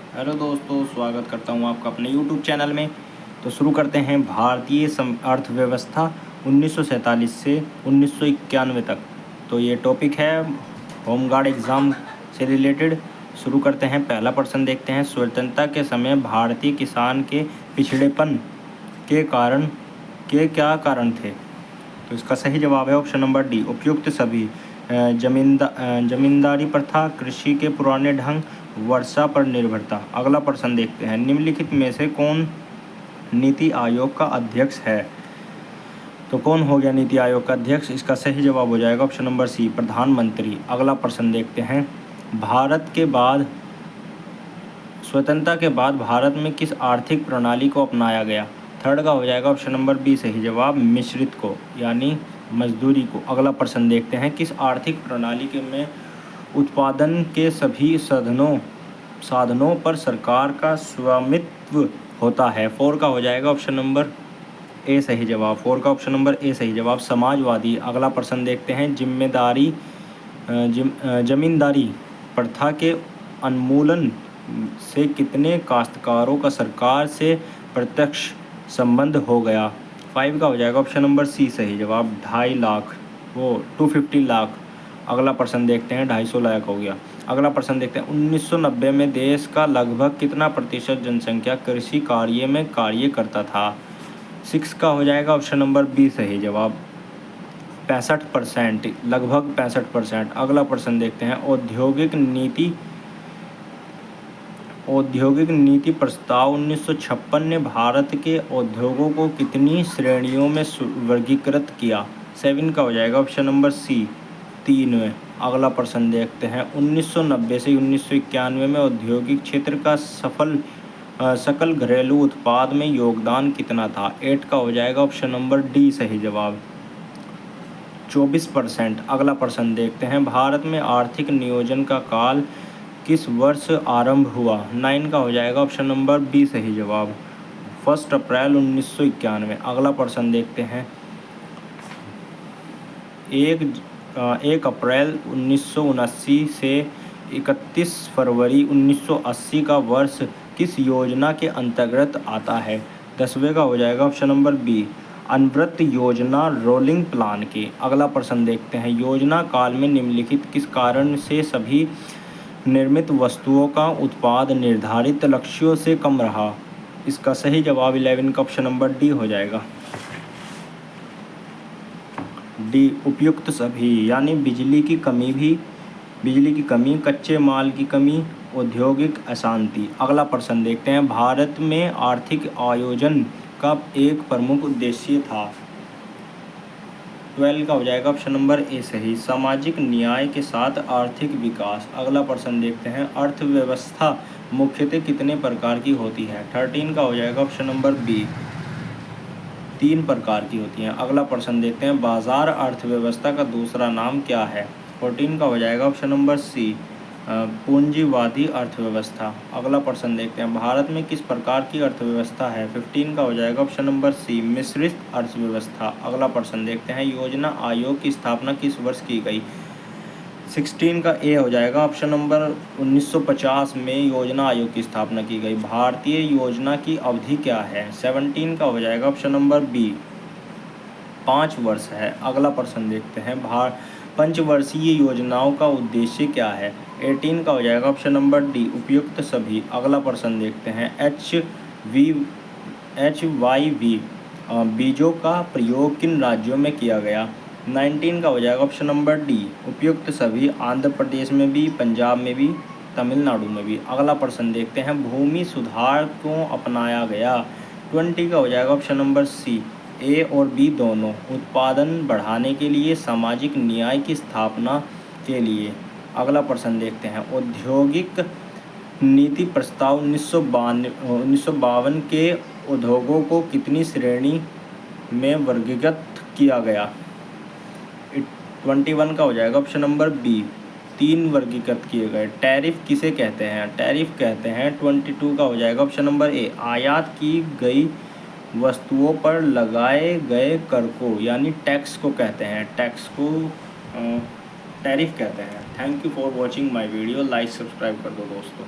Hello दोस्तों, स्वागत करता हूं आपका अपने यूट्यूब चैनल में। तो शुरू करते हैं भारतीय अर्थव्यवस्था 1947 से 1991 तक। तो ये टॉपिक है होमगार्ड एग्ज़ाम से रिलेटेड। शुरू करते हैं, पहला प्रश्न देखते हैं। स्वतंत्रता के समय भारतीय किसान के पिछड़ेपन के कारण के क्या कारण थे? तो इसका सही जवाब है ऑप्शन नंबर डी, उपयुक्त सभी। जमींदारी प्रथा, कृषि के पुराने ढंग, वर्षा पर निर्भरता। अगला प्रश्न देखते हैं, निम्नलिखित में से कौन नीति आयोग का अध्यक्ष है? तो कौन हो गया नीति आयोग का अध्यक्ष? इसका सही जवाब हो जाएगा ऑप्शन नंबर सी, प्रधानमंत्री। अगला प्रश्न देखते हैं, स्वतंत्रता के बाद भारत में किस आर्थिक प्रणाली को अपनाया गया? थर्ड का हो जाएगा ऑप्शन नंबर बी सही जवाब, मिश्रित को, यानी मजदूरी को। अगला प्रश्न देखते हैं, किस आर्थिक प्रणाली के में उत्पादन के सभी साधनों पर सरकार का स्वामित्व होता है? फोर का हो जाएगा ऑप्शन नंबर ए सही जवाब, फोर का ऑप्शन नंबर ए सही जवाब, समाजवादी। अगला प्रश्न देखते हैं, जमींदारी प्रथा के उन्मूलन से कितने काश्तकारों का सरकार से प्रत्यक्ष संबंध हो गया? 5 का हो जाएगा ऑप्शन नंबर सी सही जवाब, 2.5 लाख, 250 लाख। अगला प्रश्न देखते हैं, 250 लाख हो गया। अगला प्रश्न देखते हैं, 1990 में देश का लगभग कितना प्रतिशत जनसंख्या कृषि कार्य में कार्य करता था? 6 का हो जाएगा ऑप्शन नंबर बी सही जवाब, 65%, लगभग 65%। अगला प्रश्न देखते हैं, औद्योगिक नीति प्रस्ताव 1956 ने भारत के उद्योगों को कितनी श्रेणियों में वर्गीकृत किया? 7 का हो जाएगा ऑप्शन नंबर सी, 3 में। अगला प्रश्न देखते हैं, 1990 से 1991 में औद्योगिक क्षेत्र का सकल घरेलू उत्पाद में योगदान कितना था? 8 का हो जाएगा ऑप्शन नंबर डी सही जवाब, 24%। अगला प्रश्न देखते हैं, भारत में आर्थिक नियोजन का काल किस वर्ष आरंभ हुआ? 9 का हो जाएगा ऑप्शन नंबर बी सही जवाब, 1 अप्रैल 1991। अगला प्रश्न देखते हैं, 1 अप्रैल 1979 से 31 फरवरी 1980 का वर्ष किस योजना के अंतर्गत आता है? 10वें का हो जाएगा ऑप्शन नंबर बी, अनवरत योजना रोलिंग प्लान के। अगला प्रश्न देखते हैं, योजना काल में निम्नलिखित किस कारण से सभी निर्मित वस्तुओं का उत्पाद निर्धारित लक्ष्यों से कम रहा? इसका सही जवाब 11 का ऑप्शन नंबर डी हो जाएगा, डी, उपयुक्त सभी, यानी बिजली की कमी, कच्चे माल की कमी, औद्योगिक अशांति। अगला प्रश्न देखते हैं, भारत में आर्थिक आयोजन का एक प्रमुख उद्देश्य था? 12 का हो जाएगा ऑप्शन नंबर ए सही, सामाजिक न्याय के साथ आर्थिक विकास। अगला प्रश्न देखते हैं, अर्थव्यवस्था मुख्यतः कितने प्रकार की होती है? 13 का हो जाएगा ऑप्शन नंबर बी, 3 प्रकार की होती हैं। अगला प्रश्न देखते हैं, बाजार अर्थव्यवस्था का दूसरा नाम क्या है? 14 का हो जाएगा ऑप्शन नंबर सी, पूंजीवादी अर्थव्यवस्था। अगला प्रश्न देखते हैं, भारत में किस प्रकार की अर्थव्यवस्था है? 15 का हो जाएगा ऑप्शन नंबर सी, मिश्रित अर्थव्यवस्था। अगला प्रश्न देखते हैं, योजना आयोग की स्थापना किस वर्ष की गई? 16 का ए हो जाएगा ऑप्शन नंबर 1950 में योजना आयोग की स्थापना की गई। भारतीय योजना की अवधि क्या है? 17 का हो जाएगा ऑप्शन नंबर बी, 5 वर्ष है। अगला प्रश्न देखते हैं, पंचवर्षीय योजनाओं का उद्देश्य क्या है? 18 का हो जाएगा ऑप्शन नंबर डी, उपयुक्त सभी। अगला प्रश्न देखते हैं, HYV बीजों का प्रयोग किन राज्यों में किया गया? 19 का हो जाएगा ऑप्शन नंबर डी, उपयुक्त सभी, आंध्र प्रदेश में भी, पंजाब में भी, तमिलनाडु में भी। अगला प्रश्न देखते हैं, भूमि सुधार क्यों अपनाया गया? 20 का हो जाएगा ऑप्शन नंबर सी, ए और बी दोनों, उत्पादन बढ़ाने के लिए, सामाजिक न्याय की स्थापना के लिए। अगला प्रश्न देखते हैं, औद्योगिक नीति प्रस्ताव 1952 के उद्योगों को कितनी श्रेणी में वर्गीकृत किया गया? 21 का हो जाएगा ऑप्शन नंबर बी, 3 वर्गीकृत किए गए। टैरिफ किसे कहते हैं? टैरिफ कहते हैं, 22 का हो जाएगा ऑप्शन नंबर ए, आयात की गई वस्तुओं पर लगाए गए कर को, यानी टैक्स को कहते हैं, टैक्स को टैरिफ कहते हैं। Thank you for watching my video, like subscribe कर दो दोस्तों।